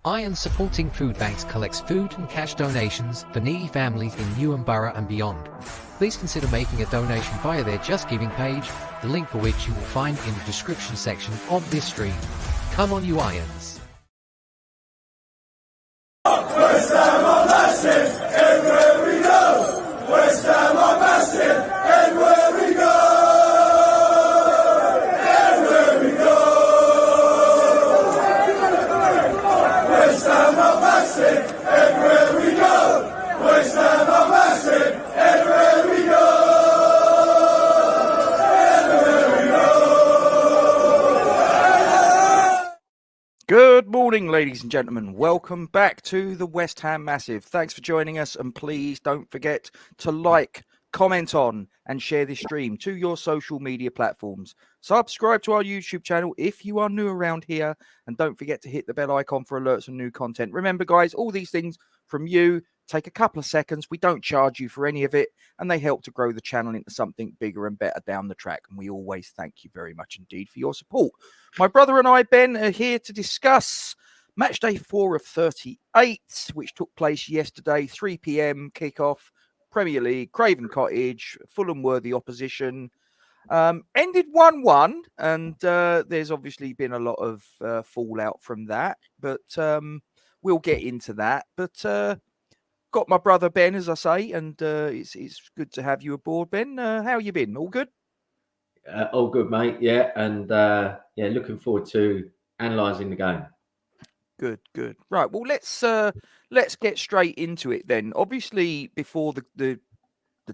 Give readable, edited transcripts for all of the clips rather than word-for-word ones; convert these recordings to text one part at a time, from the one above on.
Iron Supporting Food Banks collects food and cash donations for needy families in Newham Borough and beyond. Please consider making a donation via their Just Giving page, the link for which you will find in the description section of this stream. Come on, you Irons! West Ham are massive, everywhere we go. West Ham are massive, everywhere we go. Everywhere we go. West Ham are massive, everywhere we go. West Ham are massive, everywhere we go. Everywhere we go. Good morning, ladies and gentlemen. Welcome back to the West Ham Massive. Thanks for joining us, and please don't forget to like, comment on, and share this stream to your social media platforms. Subscribe to our YouTube channel if you are new around here, and don't forget to hit the bell icon for alerts on new content. Remember, guys, all these things from you take a couple of seconds. We don't charge you for any of it, and they help to grow the channel into something bigger and better down the track. And we always thank you very much indeed for your support. My brother and I, Ben, are here to discuss match day 4 of 38, which took place yesterday, 3 p.m. kickoff, Premier League, Craven Cottage, Fulham worthy opposition. Ended 1-1, and there's obviously been a lot of fallout from that, but we'll get into that. But got my brother Ben, as I say, and it's good to have you aboard, Ben. How you been? All good? All good, mate. Yeah, and looking forward to analysing the game. Good. Right. Well, let's get straight into it then. Obviously, before the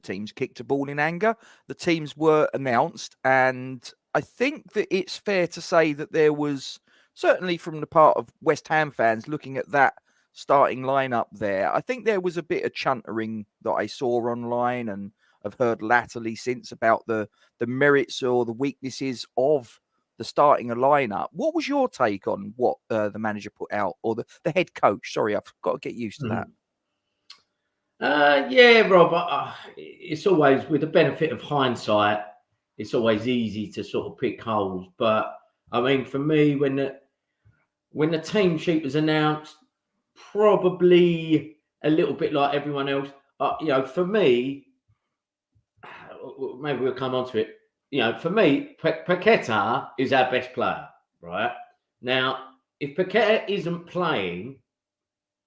teams kicked a ball in anger, the teams were announced, and I think that it's fair to say that there was, certainly from the part of West Ham fans looking at that starting lineup there, I think there was a bit of chuntering that I saw online and I've heard latterly since about the merits or the weaknesses of the starting lineup. What was your take on what the manager put out, or the head coach? Sorry, I've got to get used to that. Yeah, Rob, it's always, with the benefit of hindsight, it's always easy to sort of pick holes. But I mean, for me, when the team sheet was announced, probably a little bit like everyone else, for me, maybe we'll come on to it. For me, Paqueta is our best player, right? Now, if Paqueta isn't playing,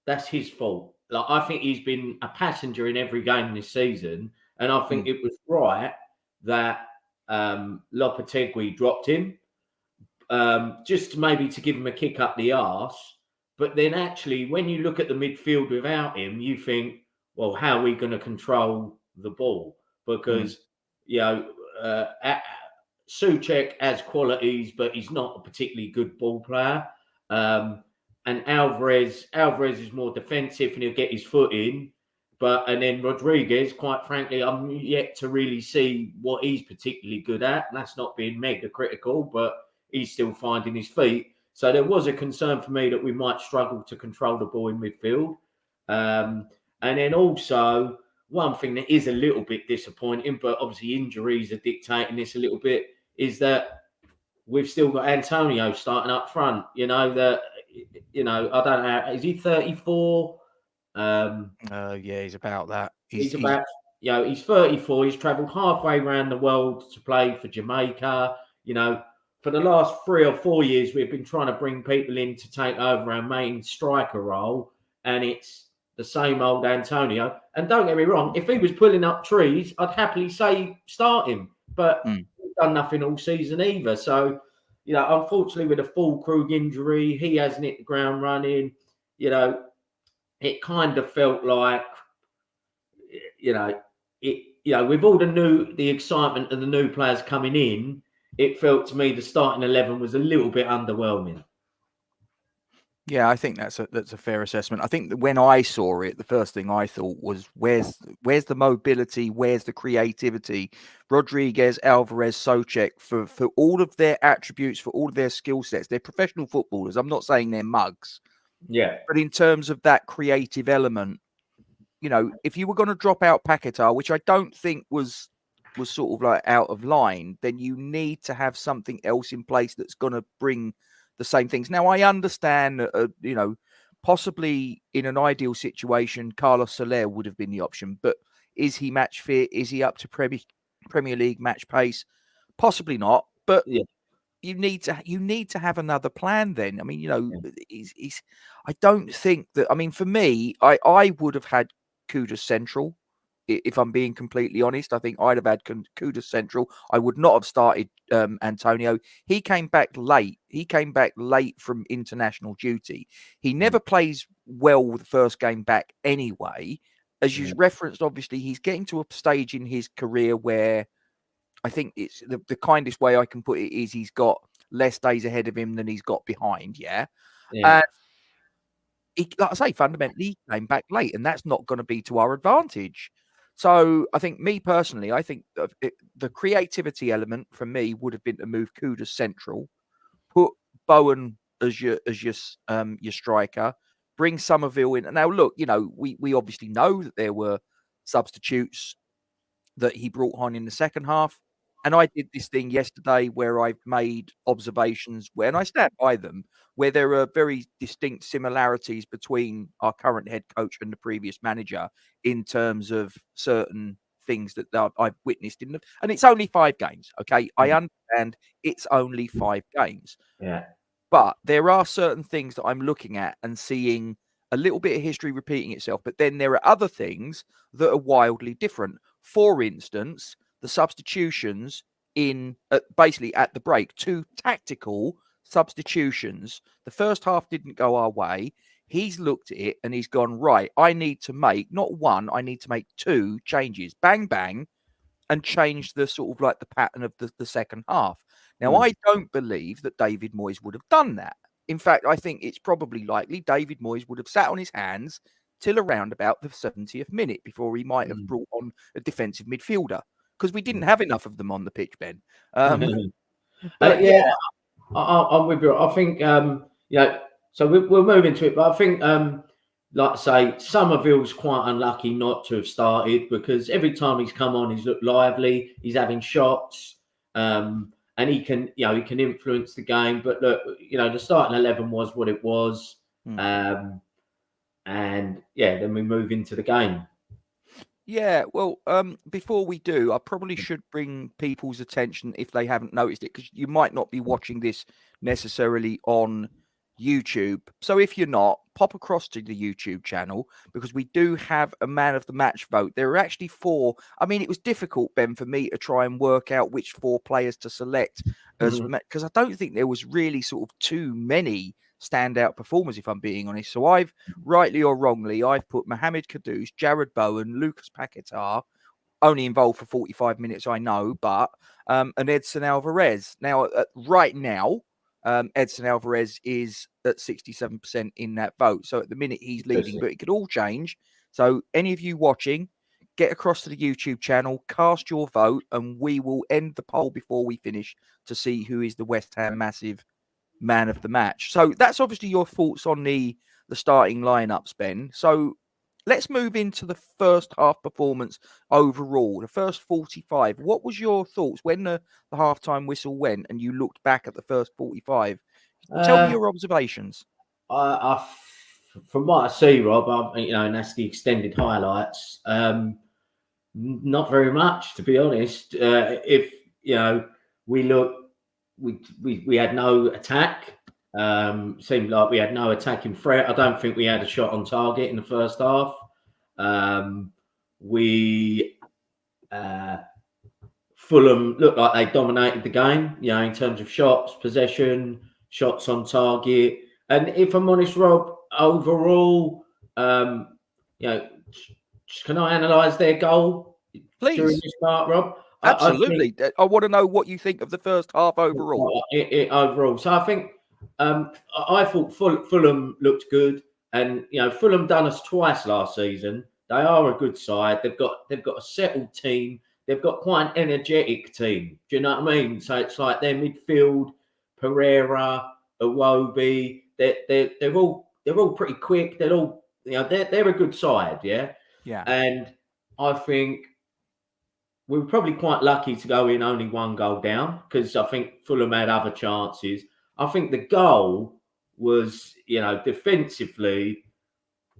that's his fault. Like, I think he's been a passenger in every game this season, and I think it was right that Lopetegui dropped him, just maybe to give him a kick up the arse. But then actually, when you look at the midfield without him, you think, well, how are we going to control the ball? Because, Souček has qualities, but he's not a particularly good ball player. And Alvarez is more defensive and he'll get his foot in. And then Rodriguez, quite frankly, I'm yet to really see what he's particularly good at. And that's not being mega critical, but he's still finding his feet. So there was a concern for me that we might struggle to control the ball in midfield. And then also, one thing that is a little bit disappointing, but obviously injuries are dictating this a little bit, is that we've still got Antonio starting up front. I don't know, is he 34? Yeah, he's about that. He's 34. He's travelled halfway around the world to play for Jamaica. For the last 3 or 4 years, we've been trying to bring people in to take over our main striker role, and it's the same old Antonio. And don't get me wrong, if he was pulling up trees, I'd happily say start him. But he's done nothing all season either. So, unfortunately, with a Fulkrug injury, he hasn't hit the ground running. It kind of felt like, with all the excitement of the new players coming in, it felt to me the starting 11 was a little bit underwhelming. Yeah, I think that's a fair assessment. I think that when I saw it, the first thing I thought was, where's the mobility, where's the creativity? Rodriguez, Alvarez, Souček, for all of their attributes, for all of their skill sets, they're professional footballers. I'm not saying they're mugs. Yeah. But in terms of that creative element, if you were going to drop out Paqueta, which I don't think was sort of like out of line, then you need to have something else in place that's going to bring the same things. Now, I understand, possibly in an ideal situation, Carlos Soler would have been the option. But is he match fit? Is he up to Premier League match pace? Possibly not. But Yeah. you need to have another plan then. I mean, he's I don't think that, I mean, for me, I would have had Kudus central. If I'm being completely honest, I think I'd have had Kudus central. I would not have started Antonio. He came back late. He came back late from international duty. He never plays well with the first game back anyway. As you referenced, obviously, he's getting to a stage in his career where I think it's the kindest way I can put it is he's got less days ahead of him than he's got behind. Yeah. Yeah. Like I say, fundamentally, he came back late, and that's not going to be to our advantage. So I think, me personally, I think the creativity element for me would have been to move Kudus central, put Bowen as your striker, bring Somerville in. And now, look, we obviously know that there were substitutes that he brought on in the second half. And I did this thing yesterday where I've made observations and I stand by them, where there are very distinct similarities between our current head coach and the previous manager in terms of certain things that I've witnessed in them. And it's only 5 games. Okay. I understand it's only 5 games. Yeah. But there are certain things that I'm looking at and seeing a little bit of history repeating itself. But then there are other things that are wildly different. For instance, the substitutions basically at the break, 2 tactical substitutions. The first half didn't go our way. He's looked at it and he's gone, right, I need to make not 1, I need to make 2 changes. Bang, bang. And change the sort of like the pattern of the second half. Now, I don't believe that David Moyes would have done that. In fact, I think it's probably likely David Moyes would have sat on his hands till around about the 70th minute before he might have brought on a defensive midfielder, because we didn't have enough of them on the pitch, Ben. But yeah, I'm with you. I think so we'll move into it, but I think like I say, Somerville's quite unlucky not to have started, because every time he's come on, he's looked lively. He's having shots, and he can influence the game. But look, the starting 11 was what it was, and then we move into the game. Yeah, well, before we do, I probably should bring people's attention, if they haven't noticed it, because you might not be watching this necessarily on YouTube. So if you're not, pop across to the YouTube channel, because we do have a man of the match vote. There are actually 4. I mean, it was difficult, Ben, for me to try and work out which 4 players to select, because I don't think there was really sort of too many standout performers, if I'm being honest. So I've, rightly or wrongly, I've put Mohamed Kudus, Jared Bowen, Lucas Paquetá, only involved for 45 minutes, I know, but and Edson Alvarez. Now, right now, Edson Alvarez is at 67% in that vote. So at the minute he's leading, but it could all change. So any of you watching, get across to the YouTube channel, cast your vote, and we will end the poll before we finish to see who is the West Ham Massive man of the match. So that's obviously your thoughts on the starting lineups, Ben. So let's move into the first half performance overall, the first 45. What was your thoughts when the halftime whistle went and you looked back at the first 45? Tell me your observations. From what I see, Rob, and that's the extended highlights. Not very much, to be honest. If we look, we had no attack. Seemed like we had no attacking threat. I don't think we had a shot on target in the first half. Fulham looked like they dominated the game, in terms of shots, possession, shots on target. And if I'm honest, Rob, overall, can I analyse their goal during this part, Rob? Absolutely. I want to know what you think of the first half overall. Overall. So I think I thought Fulham looked good, and Fulham done us twice last season. They are a good side. They've got a settled team. They've got quite an energetic team. Do you know what I mean? So it's like their midfield, Pereira, Iwobi. They're all pretty quick. They're all they're a good side. Yeah. And I think we were probably quite lucky to go in only 1 goal down, because I think Fulham had other chances. I think the goal was, defensively,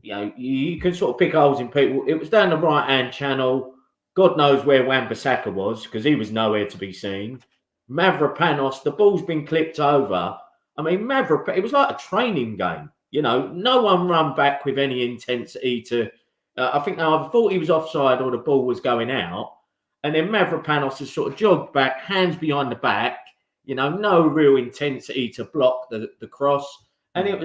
you can sort of pick holes in people. It was down the right-hand channel. God knows where Wan-Bissaka was because he was nowhere to be seen. Mavropanos, the ball's been clipped over. I mean, it was like a training game. No one run back with any intensity to. I think I thought he was offside or the ball was going out. And then Mavropanos has sort of jogged back, hands behind the back, no real intensity to block the cross. And it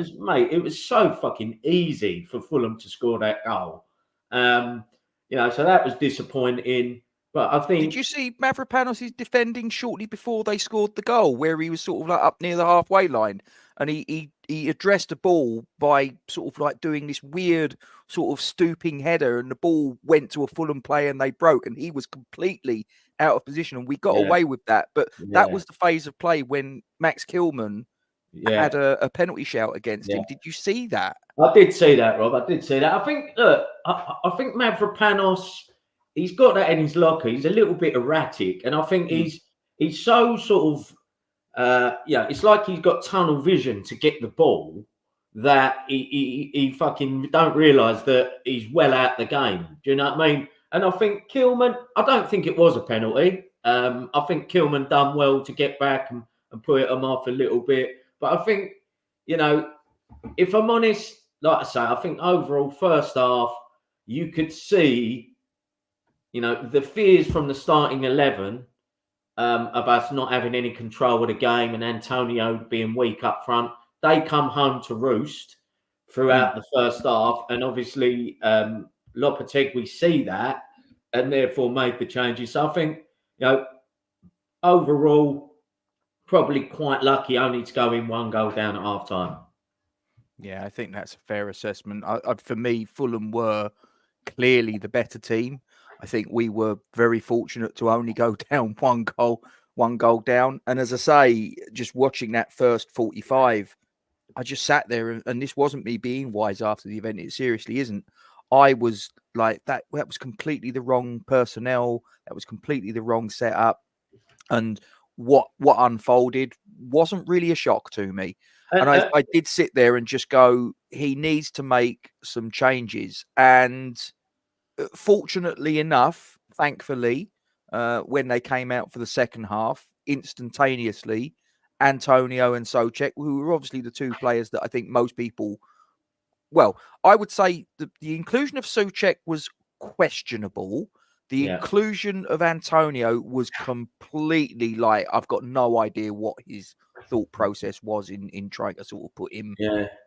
was so fucking easy for Fulham to score that goal. So that was disappointing. But I think... Did you see Mavropanos' defending shortly before they scored the goal, where he was sort of like up near the halfway line, and he addressed the ball by sort of like doing this weird sort of stooping header, and the ball went to a Fulham player and they broke, and he was completely out of position, and we got away with that. But that was the phase of play when Max Kilman had a penalty shout against him. Did you see that? I did see that, Rob. I did see that. I think, look, I think Mavropanos, he's got that in his locker. He's a little bit erratic, and I think he's so sort of, it's like he's got tunnel vision to get the ball that he fucking don't realise that he's well out the game. Do you know what I mean? And I think Kilman, I don't think it was a penalty. I think Kilman done well to get back and put him off a little bit. But I think, if I'm honest, like I say, I think overall first half, you could see, the fears from the starting 11 of us not having any control of the game and Antonio being weak up front, they come home to roost throughout the first half. And obviously, Lopetegui see that and therefore made the changes. So I think, overall, probably quite lucky only to go in one goal down at half time. Yeah, I think that's a fair assessment. For me, Fulham were clearly the better team. I think we were very fortunate to only go down one goal down. And as I say, just watching that first 45, I just sat there and this wasn't me being wise after the event. It seriously isn't. I was like, that was completely the wrong personnel. That was completely the wrong setup. And what unfolded wasn't really a shock to me. And I did sit there and just go, he needs to make some changes. And fortunately enough, thankfully, when they came out for the second half, instantaneously, Antonio and Souček, who were obviously the two players that I think most people, well, I would say the inclusion of Souček was questionable. The inclusion of Antonio was completely like, I've got no idea what his thought process was in trying to sort of put him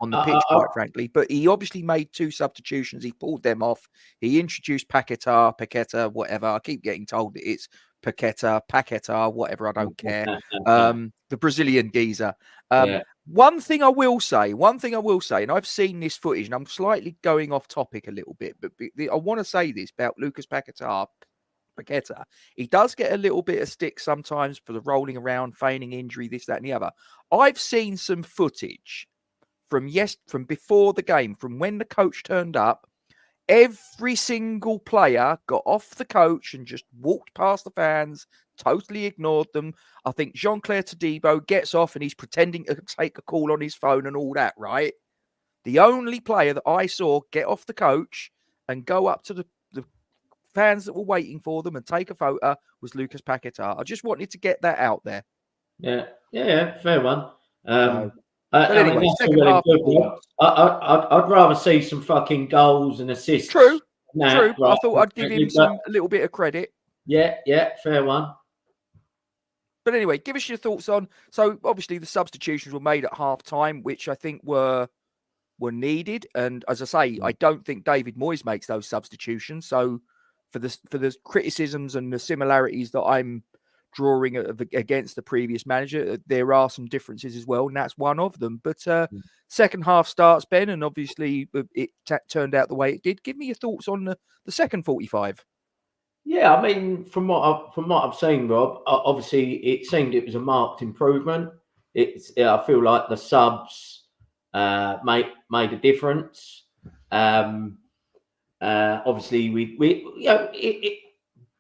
on the pitch, quite frankly. But he obviously made two substitutions. He pulled them off. He introduced Paqueta, whatever. I keep getting told that it's Paqueta, whatever. I don't care. The Brazilian geezer. One thing I will say, and I've seen this footage, and I'm slightly going off topic a little bit, but I want to say this about Lucas Paqueta. He does get a little bit of stick sometimes for the rolling around, feigning injury, this, that, and the other. I've seen some footage from before the game, from when the coach turned up. Every single player got off the coach and just walked past the fans, totally ignored them. I think Jean-Claire Todibo gets off and he's pretending to take a call on his phone and all that, right? The only player that I saw get off the coach and go up to the fans that were waiting for them and take a photo was Lucas Paqueta. I just wanted to get that out there. Yeah, fair one. But anyway, second half. I'd rather see some fucking goals and assists. True. Right. I thought I'd give him a little bit of credit. Yeah, fair one. But anyway, give us your thoughts on. So obviously the substitutions were made at half time, which I think were needed. And as I say, I don't think David Moyes makes those substitutions. So for the criticisms and the similarities that I'm drawing against the previous manager, there are some differences as well, and that's one of them. But second half starts, Ben, and obviously it turned out the way it did. Give me your thoughts on the second 45. Yeah, I mean, from what I've seen, Rob, obviously it seemed it was a marked improvement. I feel like the subs made a difference. Obviously, we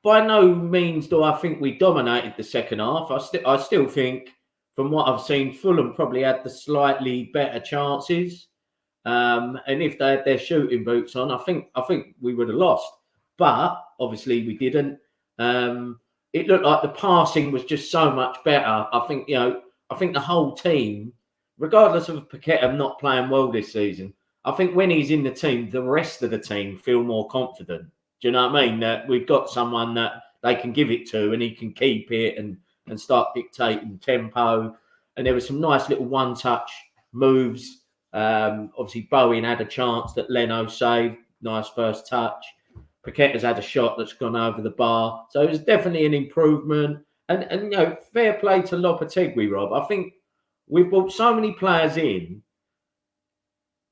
by no means do I think we dominated the second half. I still think from what I've seen, Fulham probably had the slightly better chances. And if they had their shooting boots on, I think we would have lost. But obviously we didn't. It looked like the passing was just so much better. I think the whole team, regardless of Paqueta not playing well this season, I think when he's in the team, the rest of the team feel more confident. Do you know what I mean? That we've got someone that they can give it to and he can keep it and start dictating tempo. And there were some nice little one-touch moves. Obviously, Bowen had a chance that Leno saved. Nice first touch. Paqueta's had a shot that's gone over the bar. So it was definitely an improvement. And fair play to Lopetegui, Rob. I think we've brought so many players in.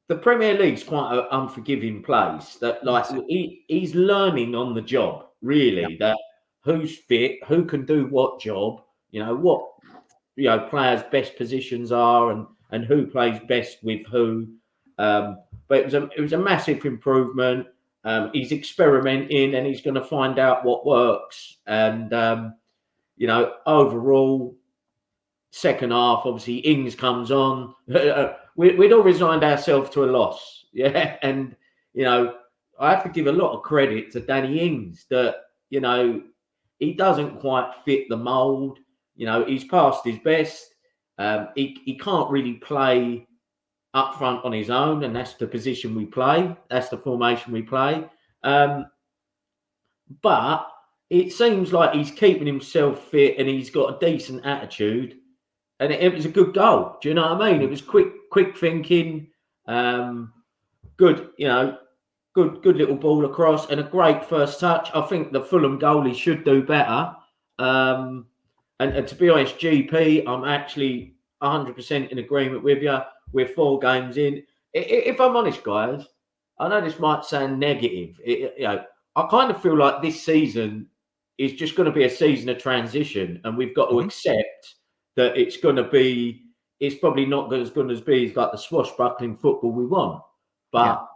The Premier League's quite an unforgiving place that, like, he's learning on the job, really, that who's fit, who can do what job, what players' best positions are and who plays best with who. But it was a massive improvement. He's experimenting and he's going to find out what works. And, overall, second half, obviously, Ings comes on. We'd all resigned ourselves to a loss. Yeah. And, I have to give a lot of credit to Danny Ings that, he doesn't quite fit the mould. He's past his best. He can't really play up front on his own, and that's the position we play. That's the formation we play. But it seems like he's keeping himself fit and he's got a decent attitude. And it was a good goal. Do you know what I mean? It was quick thinking, good little ball across and a great first touch. I think the Fulham goalie should do better. And to be honest, GP, I'm actually 100% in agreement with you. We're 4 games in. If I'm honest, guys, I know this might sound negative. I kind of feel like this season is just going to be a season of transition, and we've got to accept that it's probably not as good as be like the swashbuckling football we want. But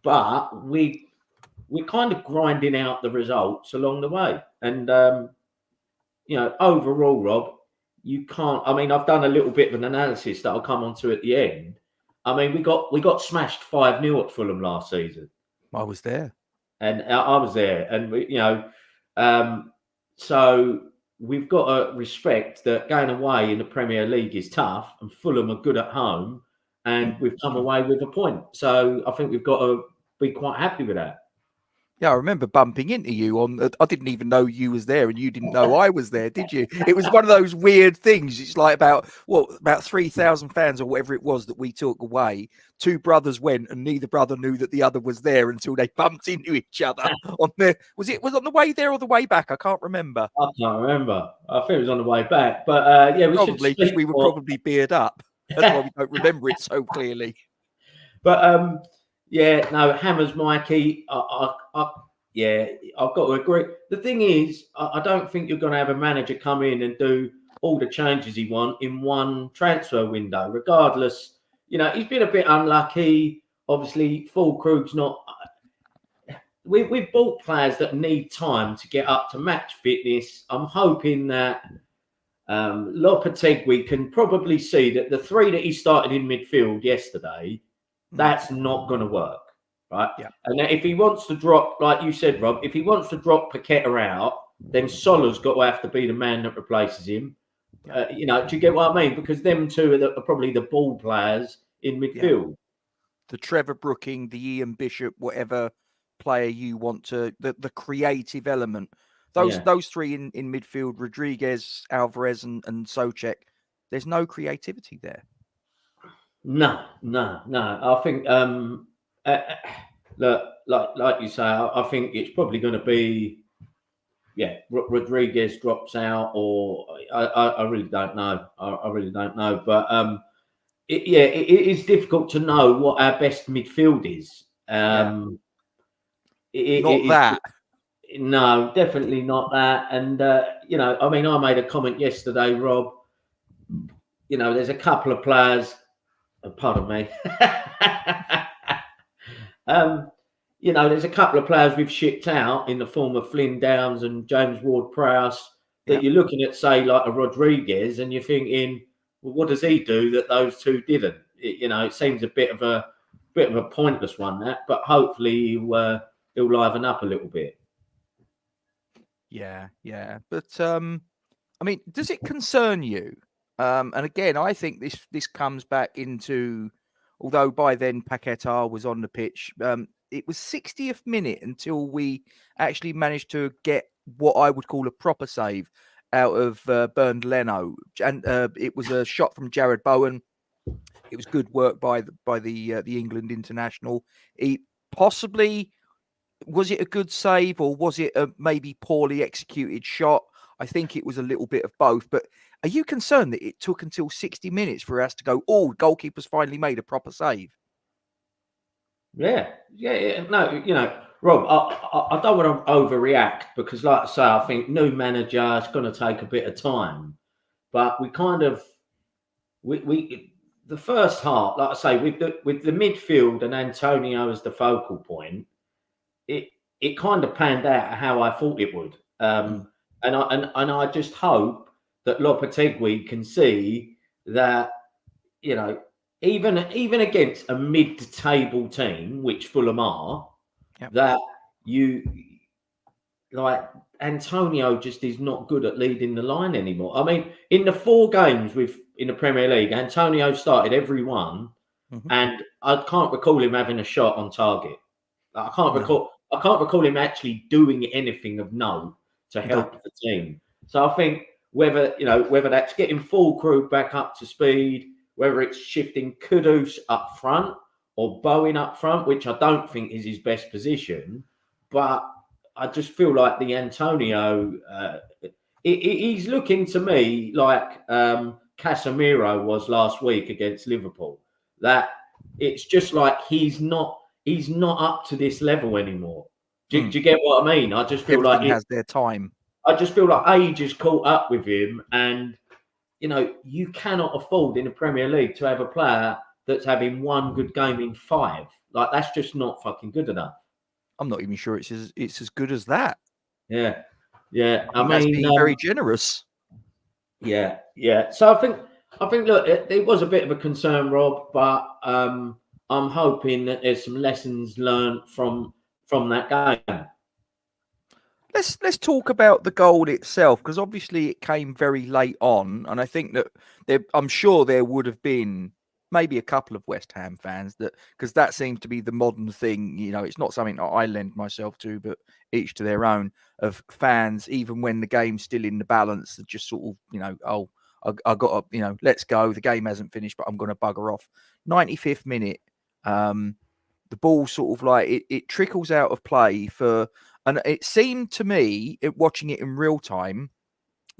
but we're kind of grinding out the results along the way. And overall, Rob, you can't. I mean, I've done a little bit of an analysis that I'll come on to at the end. I mean, we got smashed 5-0 at Fulham last season. I was there, and I was there, and so we've got to respect that going away in the Premier League is tough, and Fulham are good at home, and we've come away with a point. So I think we've got to be quite happy with that. Yeah, I remember bumping into you I didn't even know you was there and you didn't know I was there, did you? It was one of those weird things. It's like about 3,000 fans or whatever it was that we took away. 2 brothers went and neither brother knew that the other was there until they bumped into each other on the, was on the way there or the way back? I can't remember. I can't remember. I think it was on the way back. But we probably because we were probably beared up. That's why we don't remember it so clearly. But Hammers, Mikey. I've got to agree. The thing is, I don't think you're going to have a manager come in and do all the changes he wants in one transfer window. Regardless, he's been a bit unlucky. Obviously, Fulkrug's not. We've bought players that need time to get up to match fitness. I'm hoping that Lopetegui can probably see that the 3 that he started in midfield yesterday, that's not going to work, right? Yeah. And if he wants to drop, like you said, Rob, if he wants to drop Paqueta out, then Soller's got to have to be the man that replaces him. Do you get what I mean? Because them two are probably the ball players in midfield. Yeah. The Trevor Brooking, the Ian Bishop, whatever player you want to, the creative element. Those 3 in midfield, Rodriguez, Alvarez and Souček, there's no creativity there. No. I think, like you say, I think it's probably going to be, Rodriguez drops out, or I really don't know. I really don't know. But it is difficult to know what our best midfield is. No, definitely not that. And I made a comment yesterday, Rob. There's a couple of players. Pardon me. There's a couple of players we've shipped out in the form of Flynn Downs and James Ward-Prowse Yeah. you're looking at, say, like a Rodriguez, and you're thinking, well, what does he do that those two didn't? It seems a bit of a pointless one, that, but hopefully he'll liven up a little bit. Yeah, yeah. But I mean, does it concern you? And again, I think this comes back into, although by then Paquetá was on the pitch, it was 60th minute until we actually managed to get what I would call a proper save out of Bernd Leno, and it was a shot from Jared Bowen. It was good work by the England international. He possibly, was it a good save or was it a maybe poorly executed shot? I think it was a little bit of both. But are you concerned that it took until 60 minutes for us to go, oh, goalkeeper's finally made a proper save? Yeah. No, Rob, I don't want to overreact because, like I say, I think new manager is going to take a bit of time. But we kind of, we the first half, like I say, with the midfield and Antonio as the focal point, it kind of panned out how I thought it would. And I just hope that Lopetegui can see that, even against a mid-table team, which Fulham are, Yep. that you, like, Antonio just is not good at leading the line anymore. I mean, in the 4 games in the Premier League, Antonio started every one, and I can't recall him having a shot on target. I can't recall him actually doing anything of note to help the team. So I think whether that's getting full crew back up to speed, whether it's shifting Kudus up front or Bowen up front, which I don't think is his best position, but I just feel like the Antonio, he's looking to me like Casemiro was last week against Liverpool. That it's just like he's not up to this level anymore. Do you get what I mean? I just feel Everything like has their time. I just feel like age has caught up with him, and you cannot afford in the Premier League to have a player that's having one good game in 5. Like, that's just not fucking good enough. I'm not even sure it's as good as that. Yeah. I mean, that's being very generous. Yeah. So I think look, it was a bit of a concern, Rob, but I'm hoping that there's some lessons learned from that game. Let's talk about the goal itself, because obviously it came very late on, and I think that I'm sure there would have been maybe a couple of West Ham fans because that seems to be the modern thing. It's not something that I lend myself to, but each to their own, of fans, even when the game's still in the balance, just sort of, I got to, let's go. The game hasn't finished, but I'm going to bugger off. 95th minute, the ball sort of like it trickles out of play and it seemed to me, watching it in real time,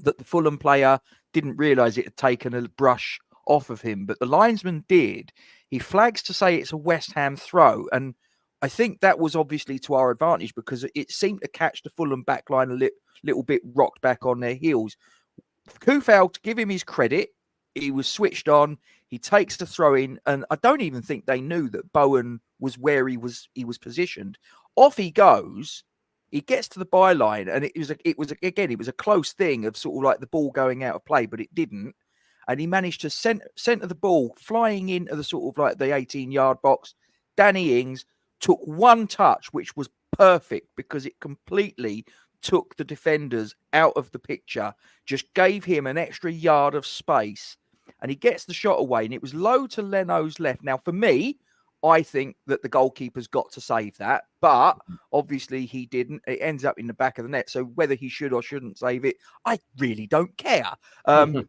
that the Fulham player didn't realise it had taken a brush off of him, but the linesman did. He flags to say it's a West Ham throw, and I think that was obviously to our advantage because it seemed to catch the Fulham backline a little bit rocked back on their heels. Kufal, to give him his credit, he was switched on. He takes the throw in, and I don't even think they knew that Bowen was where he was positioned. Off he goes. He gets to the byline, and it was a close thing of sort of like the ball going out of play, but it didn't. And he managed to center the ball flying into the sort of like the 18-yard box. Danny Ings took one touch, which was perfect because it completely took the defenders out of the picture, just gave him an extra yard of space, and he gets the shot away, and it was low to Leno's left. Now, for me, I think that the goalkeeper's got to save that, but obviously he didn't. It ends up in the back of the net. So whether he should or shouldn't save it, I really don't care.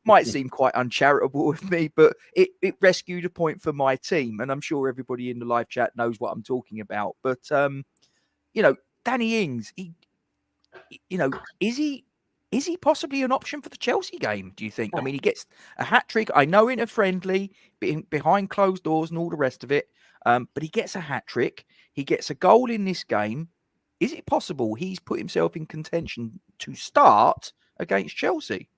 Might seem quite uncharitable of me, but it rescued a point for my team. And I'm sure everybody in the live chat knows what I'm talking about. But, Danny Ings, is he possibly an option for the Chelsea game, do you think? I mean, he gets a hat-trick. I know in a friendly, behind closed doors and all the rest of it, but he gets a hat-trick. He gets a goal in this game. Is it possible he's put himself in contention to start against Chelsea?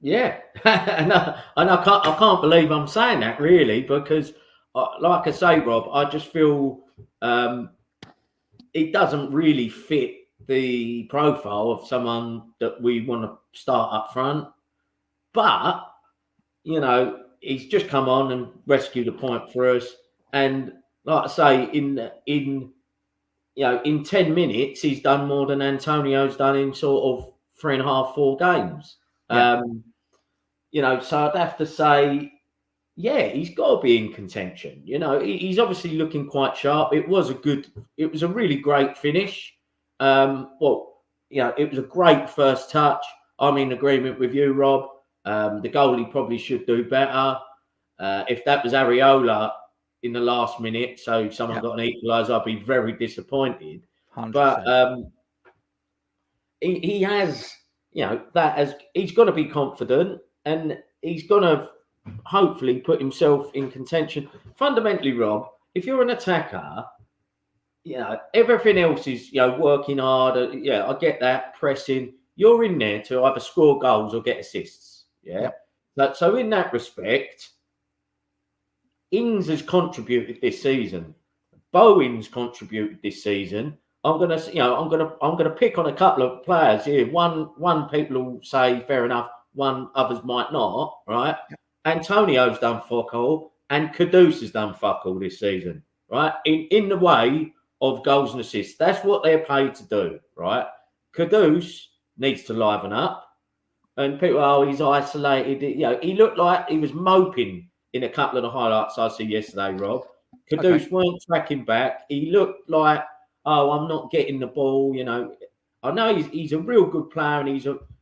Yeah, and I can't believe I'm saying that, really, because, like I say, Rob, I just feel it doesn't really fit the profile of someone that we want to start up front. But, you know, he's just come on and rescued a point for us. And like I say, in 10 minutes, he's done more than Antonio's done in sort of 3.5, 4 games. Yeah. So I'd have to say, yeah, he's got to be in contention. You know, he's obviously looking quite sharp. It was a really great finish. It was a great first touch. I'm in agreement with you, Rob. The goalie probably should do better. If that was Areola in the last minute, so someone got an equaliser, I'd be very disappointed. 100%. But he has, he's got to be confident, and he's going to hopefully put himself in contention. Fundamentally, Rob, if you're an attacker, everything else is, working hard. I get that, pressing. You're in there to either score goals or get assists. Yeah. So in that respect, Ings has contributed this season. Bowen's contributed this season. I'm gonna pick on a couple of players here. One people will say fair enough. One others might not. Right? Antonio's done fuck all, and Kudus has done fuck all this season. Right? In the way of goals and assists, that's what they're paid to do. Right? Kudus needs to liven up, and people, he's isolated. He looked like he was moping in a couple of the highlights I see yesterday, Rob. Kudus weren't tracking back. He looked like, I'm not getting the ball. I know he's a real good player, and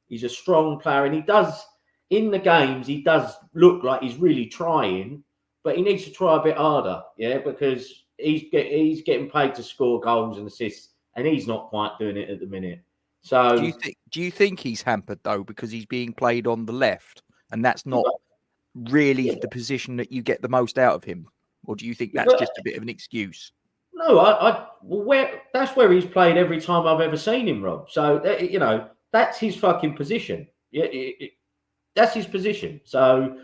he's a strong player, and he does in the games. He does look like he's really trying, but he needs to try a bit harder, because he's getting paid to score goals and assists, and he's not quite doing it at the minute. So do you think he's hampered though because he's being played on the left, and that's not really the position that you get the most out of him, or do you think that's just a bit of an excuse? No, that's where he's played every time I've ever seen him, Rob. So that's his fucking position. That's his position. So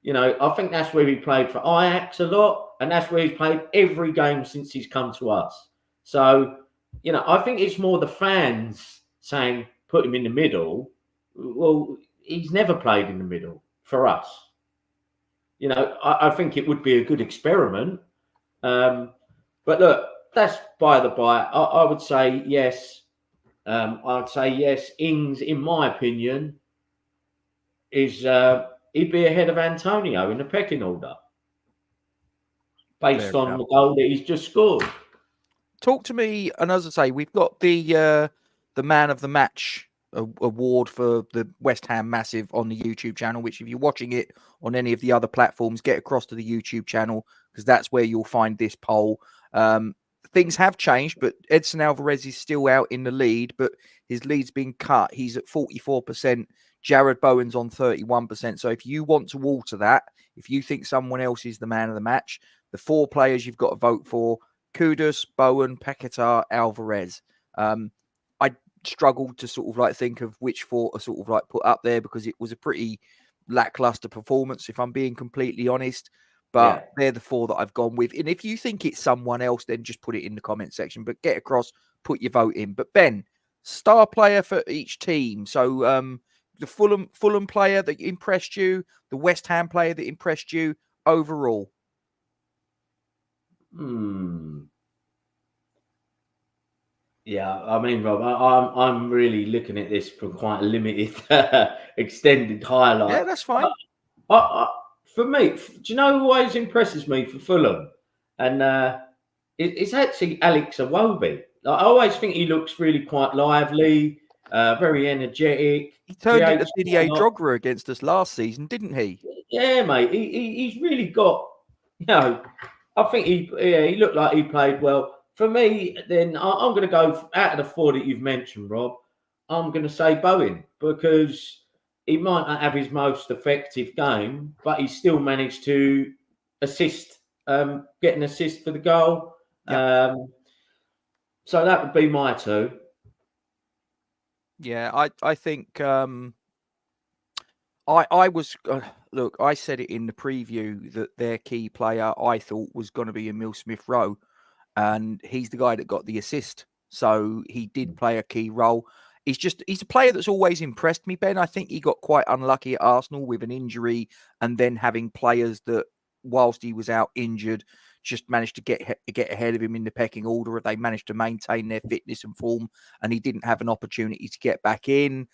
I think that's where he played for Ajax a lot, and that's where he's played every game since he's come to us. So I think it's more the fans saying put him in the middle. Well, he's never played in the middle for us. I think it would be a good experiment. But look, that's by the by. I would say yes. I'd say yes. Ings, in my opinion, is he'd be ahead of Antonio in the pecking order based on the goal that he's just scored. Talk to me, and as I say, we've got the man of the match award for the West Ham Massive on the YouTube channel, which if you're watching it on any of the other platforms, get across to the YouTube channel because that's where you'll find this poll. Things have changed, but Edson Alvarez is still out in the lead, but his lead's been cut. He's at 44%. Jared Bowen's on 31%. So if you want to alter that, if you think someone else is the man of the match, the 4 players you've got to vote for: Kudus, Bowen, Paquetá, Alvarez. I struggled to sort of think of which 4 are sort of put up there because it was a pretty lackluster performance, if I'm being completely honest. But they're the 4 that I've gone with. And if you think it's someone else, then just put it in the comment section. But get across, put your vote in. But Ben, star player for each team. So the Fulham player that impressed you, the West Ham player that impressed you overall. Yeah, I mean, Rob, I'm really looking at this from quite a limited, extended highlight. Yeah, that's fine. For me, do you know who always impresses me for Fulham? And it's actually Alex Iwobi. I always think he looks really quite lively, very energetic. He turned into Didier Drogba against us last season, didn't he? Yeah, mate. He's really got, I think he looked like he played well. For me, then I'm going to go out of the 4 that you've mentioned, Rob. I'm going to say Bowen because he might not have his most effective game, but he still managed to assist, get an assist for the goal. Yep. So that would be my 2. Yeah, I think I was look. I said it in the preview that their key player I thought was going to be Emile Smith-Rowe. And he's the guy that got the assist. so he did play a key role. He's a player that's always impressed me, Ben. I think he got quite unlucky at Arsenal with an injury, and then having players that, whilst he was out injured, just managed to get ahead of him in the pecking order. They managed to maintain their fitness and form, and he didn't have an opportunity to get back in,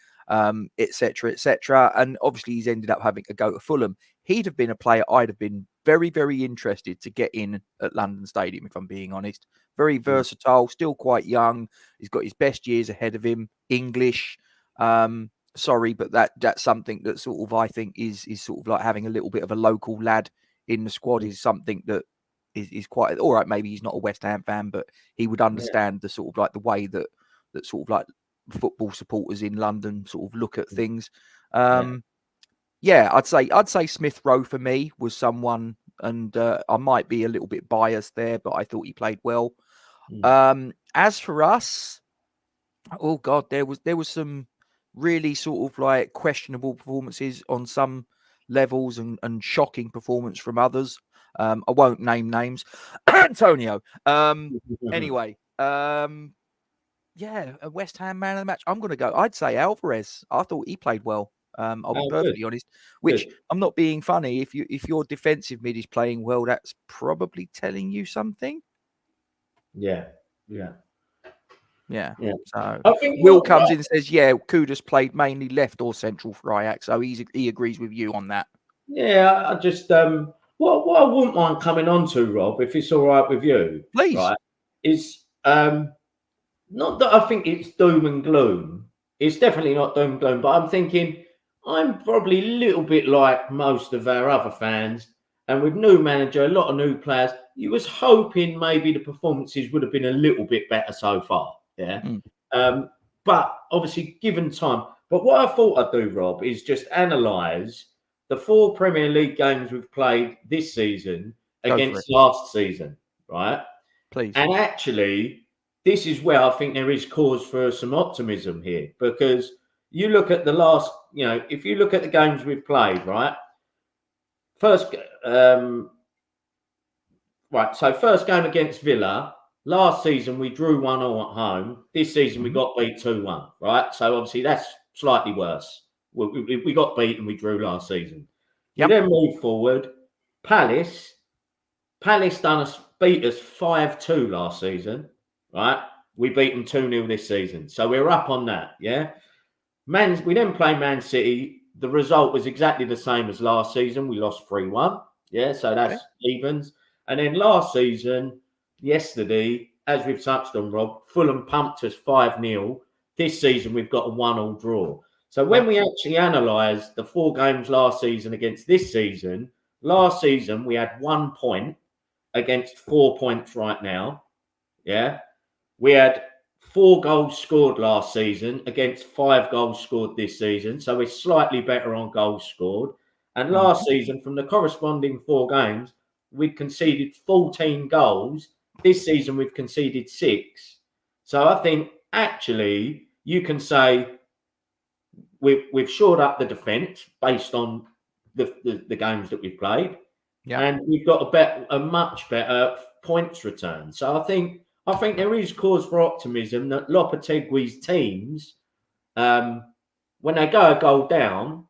etc., etc. And obviously, he's ended up having to go to Fulham. He'd have been a player I'd have been very, very interested to get in at London Stadium, if I'm being honest. Very versatile, still quite young. He's got his best years ahead of him. English. Sorry, but that's something that sort of I think is sort of like having a little bit of a local lad in the squad is something that is quite all right. Maybe he's not a West Ham fan, but he would understand the sort of like the way that sort of like football supporters in London sort of look at things. Yeah, I'd say Smith Rowe for me was someone, and I might be a little bit biased there, but I thought he played well. As for us, oh God, there was some really sort of like questionable performances on some levels and shocking performance from others. I won't name names. Antonio. Anyway, yeah, a West Ham man of the match. I'm going to go. I'd say Alvarez. I thought he played well. I'll be perfectly honest. Which I'm not being funny. If your defensive mid is playing well, that's probably telling you something. Yeah. So Will comes in and says, "Yeah, Kudus played mainly left or central for Ajax." So he agrees with you on that. Yeah, I just what I wouldn't mind coming on to, Rob, if it's all right with you, Please. right, is not that I think it's doom and gloom. It's definitely not doom and gloom, but I'm thinking I'm probably a little bit like most of our other fans, and with new manager, a lot of new players, you was hoping maybe the performances would have been a little bit better so far. Yeah. But obviously given time. But what I thought I'd do, Rob, is just analyse the 4 Premier League games we've played this season against last season, right? Please. And actually, this is where I think there is cause for some optimism here, because you look at the last, if you look at the games we've played, right? First game against Villa. Last season, we drew 1-1 at home. This season, we got beat 2-1, right? So, obviously, that's slightly worse. We got beat and we drew last season. Yep. We then moved forward. Palace beat us 5-2 last season, right? We beat them 2-0 this season. So, we're up on that, yeah? We then play Man City. The result was exactly the same as last season. We lost 3-1, yeah? So, that's evens. And then last season, yesterday, as we've touched on, Rob, Fulham pumped us 5-0. This season, we've got a 1-1 draw. So when we actually analyse the 4 games last season against this season, last season we had 1 point against 4 points right now. Yeah. We had 4 goals scored last season against 5 goals scored this season. So we're slightly better on goals scored. And last season, from the corresponding 4 games, we conceded 14 goals. This season, we've conceded 6. So I think actually you can say we've shored up the defence based on the games that we've played, and we've got a much better points return. So I think there is cause for optimism that Lopetegui's teams, when they go a goal down,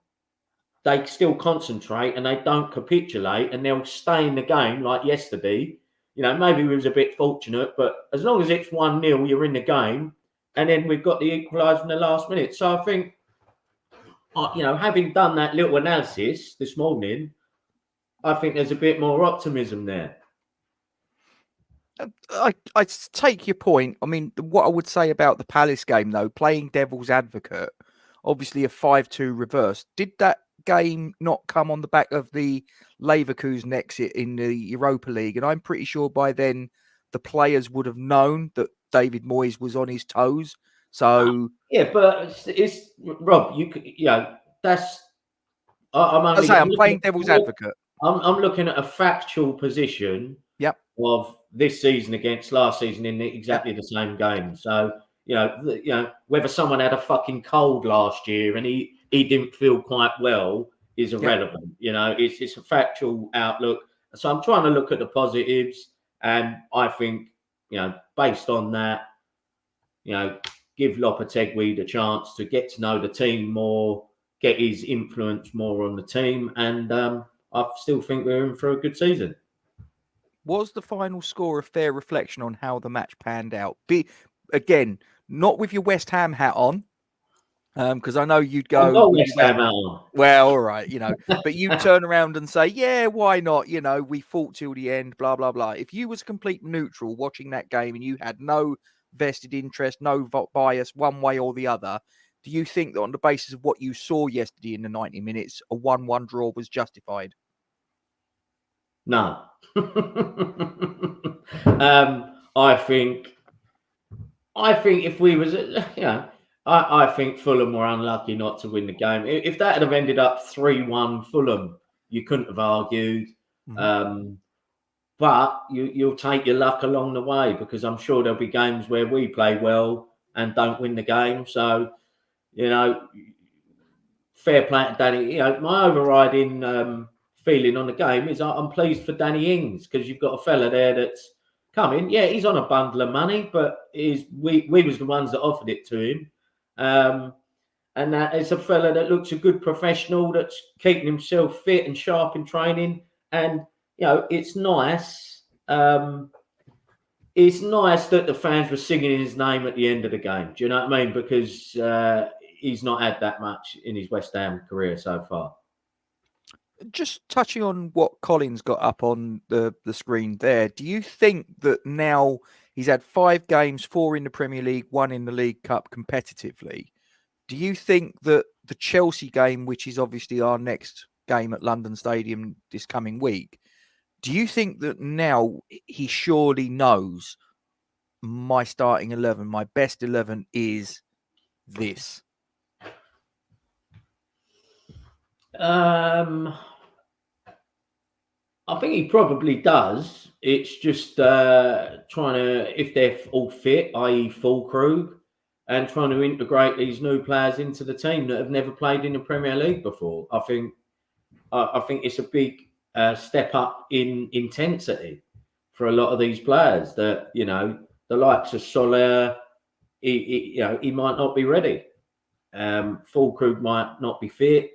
they still concentrate and they don't capitulate, and they'll stay in the game like yesterday. Maybe we was a bit fortunate, but as long as it's 1-0, you're in the game, and then we've got the equaliser in the last minute. So I think, having done that little analysis this morning, I think there's a bit more optimism there. I take your point. I mean, what I would say about the Palace game, though, playing devil's advocate, obviously a 5-2 reverse. Did that game not come on the back of the Leverkusen exit in the Europa League? And I'm pretty sure by then the players would have known that David Moyes was on his toes. So yeah, but it's Rob. That's. I'm playing devil's advocate. I'm looking at a factual position. Of this season against last season in exactly the same game. So whether someone had a fucking cold last year and he didn't feel quite well is irrelevant. It's a factual outlook. So I'm trying to look at the positives, and I think based on that, give Lopetegui the chance to get to know the team more, get his influence more on the team, and I still think we're in for a good season. Was the final score a fair reflection on how the match panned out? Again, not with your West Ham hat on, because I know you'd go. I'm not West Ham on. Well, all right, but you turn around and say, yeah, why not? We fought till the end, blah, blah, blah. If you was complete neutral watching that game and you had no vested interest, no bias one way or the other, do you think that on the basis of what you saw yesterday in the 90 minutes, a 1-1 draw was justified? No. I think if we was, I think Fulham were unlucky not to win the game. If that had have ended up 3-1 Fulham, you couldn't have argued. Mm-hmm. But you'll take your luck along the way, because I'm sure there'll be games where we play well and don't win the game. So, fair play to Danny. My overriding feeling on the game is I'm pleased for Danny Ings, because you've got a fella there that's coming. Yeah, he's on a bundle of money, but we was the ones that offered it to him. And that is a fella that looks a good professional, that's keeping himself fit and sharp in training. And, it's nice. It's nice that the fans were singing his name at the end of the game. Do you know what I mean? Because he's not had that much in his West Ham career so far. Just touching on what Colin's got up on the screen there, do you think that now he's had 5 games, 4 in the Premier League, 1 in the League Cup competitively? Do you think that the Chelsea game, which is obviously our next game at London Stadium this coming week, do you think that now he surely knows my starting 11, my best 11 is this? I think he probably does. It's just trying to, if they're all fit, i.e. full crew, and trying to integrate these new players into the team that have never played in the Premier League before. I think it's a big step up in intensity for a lot of these players. That the likes of Soler, he might not be ready. Full crew might not be fit.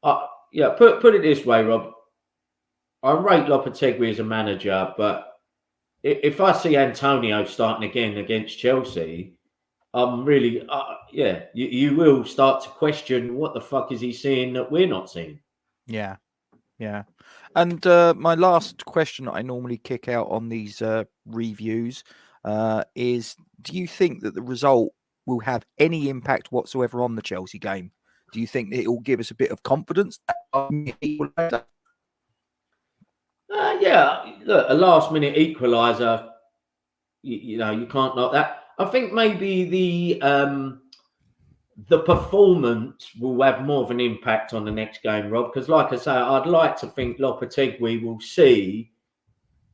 Put it this way, Rob. I rate Lopetegui as a manager, but if I see Antonio starting again against Chelsea, I'm really, you will start to question what the fuck is he seeing that we're not seeing. Yeah. And my last question that I normally kick out on these reviews is, do you think that the result will have any impact whatsoever on the Chelsea game? Do you think that it will give us a bit of confidence? Look, a last-minute equaliser, you can't knock that. I think maybe the performance will have more of an impact on the next game, Rob, because like I say, I'd like to think Lopetegui will see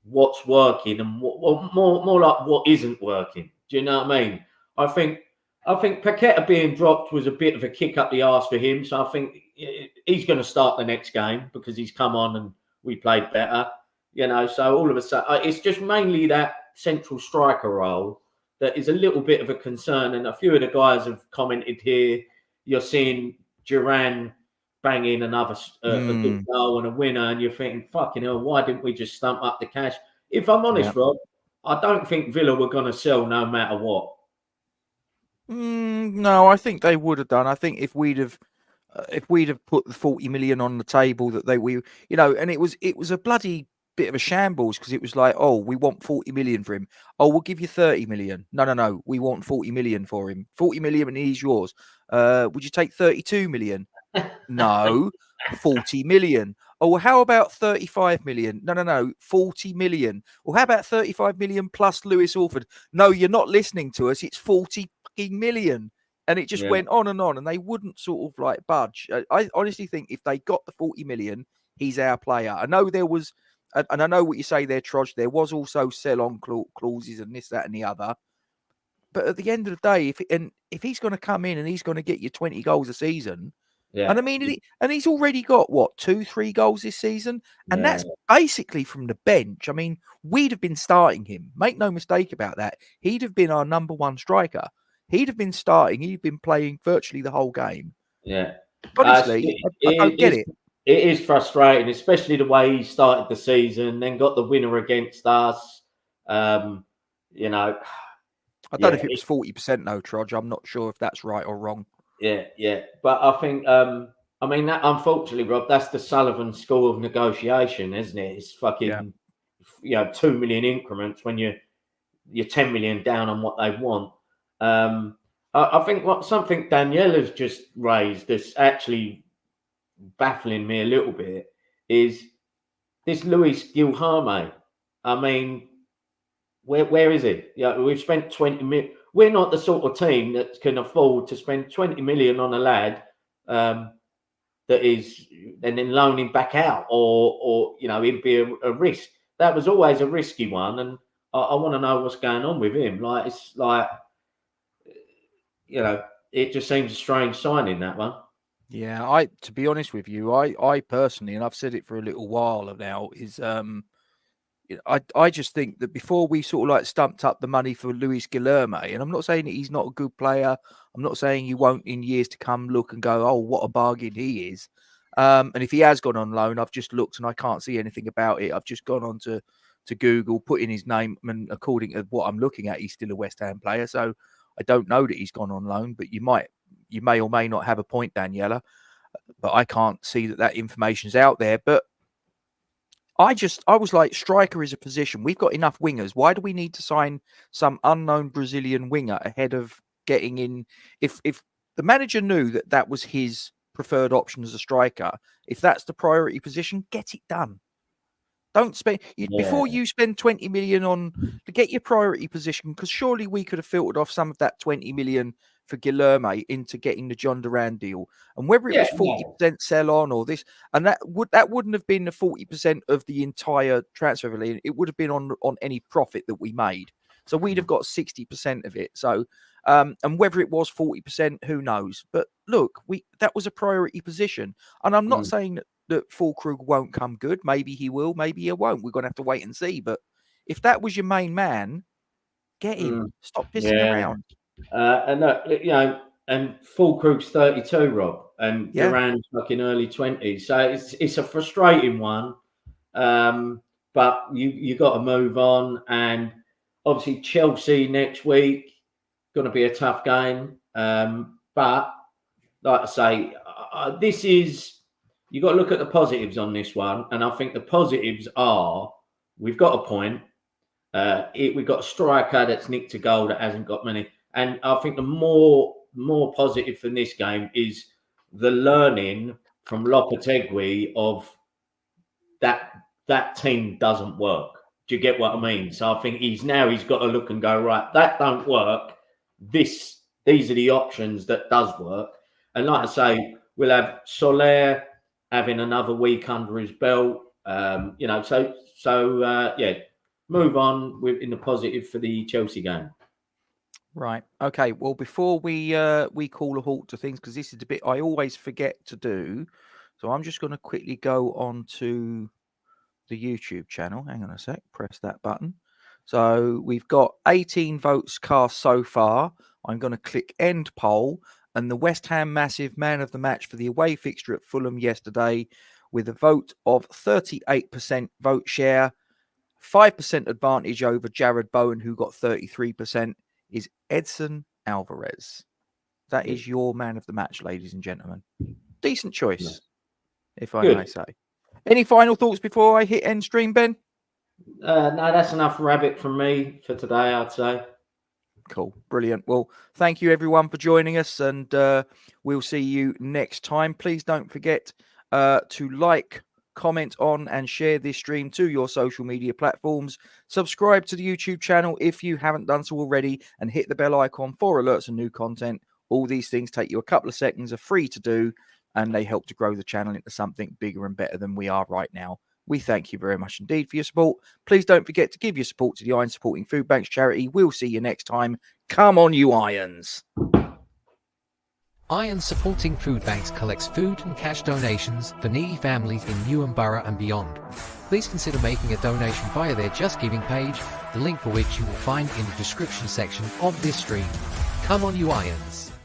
what's working and what more like what isn't working. Do you know what I mean? I think Paqueta being dropped was a bit of a kick up the arse for him. So I think he's going to start the next game because he's come on and we played better. So all of a sudden, it's just mainly that central striker role that is a little bit of a concern. And a few of the guys have commented here, you're seeing Duran banging another a good goal and a winner, and you're thinking, fucking hell, why didn't we just stump up the cash? If I'm honest, Rob, I don't think Villa were going to sell no matter what. No, I think they would have done. I think if we'd have put the 40 million on the table, and it was a bloody bit of a shambles, because it was like, oh, we want 40 million for him. Oh, we'll give you 30 million. No, we want 40 million for him. 40 million and he's yours. Would you take 32 million? No, 40 million. Oh, well, how about 35 million? No, 40 million. Well, how about 35 million plus Lewis Orford? No, you're not listening to us. It's 40 million. And it just went on, and they wouldn't sort of like budge. I honestly think if they got the 40 million, he's our player. I know there was, and I know what you say there, Troj, there was also sell-on clauses and this, that, and the other. But at the end of the day, if he's going to come in and he's going to get you 20 goals a season, Yeah. And I mean, and he's already got what 2-3 goals this season, and Yeah. that's basically from the bench. I mean, we'd have been starting him. Make no mistake about that. He'd have been our number one striker. He'd have been starting. He'd been playing virtually the whole game. Yeah. Honestly, I don't get it. It is frustrating, especially the way he started the season, then got the winner against us. You know, I don't know yeah, if it was 40% though, Trodge. I'm not sure if that's right or wrong. yeah. But I think, I mean, that unfortunately, Rob, that's the Sullivan school of negotiation, isn't it? It's fucking, 2 million increments when you're 10 million down on what they want. I think something Danielle has just raised that's actually baffling me a little bit is this Luis Guilherme. I mean, where is he? Yeah, we've spent 20 million. We're not the sort of team that can afford to spend 20 million on a lad that is, and then loan him back out, or it'd be a risk. That was always a risky one, and I want to know what's going on with him. Like, it's like, it just seems a strange signing, that one. Yeah, to be honest with you, I personally, and I've said it for a little while now, is I just think that before we sort of like stumped up the money for Luis Guilherme, and I'm not saying that he's not a good player, I'm not saying he won't in years to come look and go, oh, what a bargain he is. And if he has gone on loan, I've just looked and I can't see anything about it. I've just gone on to Google, put in his name, and according to what I'm looking at, he's still a West Ham player. So I don't know that he's gone on loan, but you may or may not have a point, Daniela. But I can't see that information's out there. But I was like, striker is a position. We've got enough wingers. Why do we need to sign some unknown Brazilian winger ahead of getting in? If the manager knew that was his preferred option as a striker, if that's the priority position, get it done. Don't spend before you spend 20 million to get your priority position, because surely we could have filtered off some of that 20 million for Guilherme into getting the John Duran deal. And whether it was 40% sell on or this, and that wouldn't have been the 40% of the entire transfer value. It would have been on any profit that we made. So we'd have got 60% of it. So and whether it was 40%, who knows? But look, that was a priority position. And I'm not saying that Fulkrug won't come good. Maybe he will, maybe he won't. We're going to have to wait and see. But if that was your main man, get him. Stop pissing around. And Fulkrug's 32, Rob, and Duran's fucking early 20s. So it's a frustrating one. But you got to move on. And obviously Chelsea next week, going to be a tough game. But like I say, this is, you got to look at the positives on this one. And I think the positives are, we've got a point. We've got a striker that's nicked a goal that hasn't got many. And I think the more positive from this game is the learning from Lopetegui of that team doesn't work. Do you get what I mean? So I think he's got to look and go, right, that don't work. These are the options that does work. And like I say, we'll have Soler having another week under his belt. Move on in the positive for the Chelsea game. Right. Okay. Well, before we call a halt to things, because this is the bit I always forget to do, so I'm just going to quickly go on to the YouTube channel. Hang on a sec. Press that button. So we've got 18 votes cast so far. I'm going to click end poll, and the West Ham Massive man of the match for the away fixture at Fulham yesterday, with a vote of 38% vote share, 5% advantage over Jared Bowen, who got 33%, is Edson Alvarez. That is your man of the match, ladies and gentlemen. Decent choice, if I may say. Any final thoughts before I hit end stream, Ben? No, that's enough rabbit from me for today, I'd say. Cool. Brilliant. Well, thank you everyone for joining us, and we'll see you next time. Please don't forget to like, comment on, and share this stream to your social media platforms. Subscribe to the YouTube channel if you haven't done so already, and hit the bell icon for alerts and new content. All these things take you a couple of seconds, are free to do, and they help to grow the channel into something bigger and better than we are right now. We thank you very much indeed for your support. Please don't forget to give your support to the Iron Supporting Food Banks charity. We'll see you next time. Come on, you Irons. Iron Supporting Food Banks collects food and cash donations for needy families in Newham Borough and beyond. Please consider making a donation via their Just Giving page, the link for which you will find in the description section of this stream. Come on, you Irons!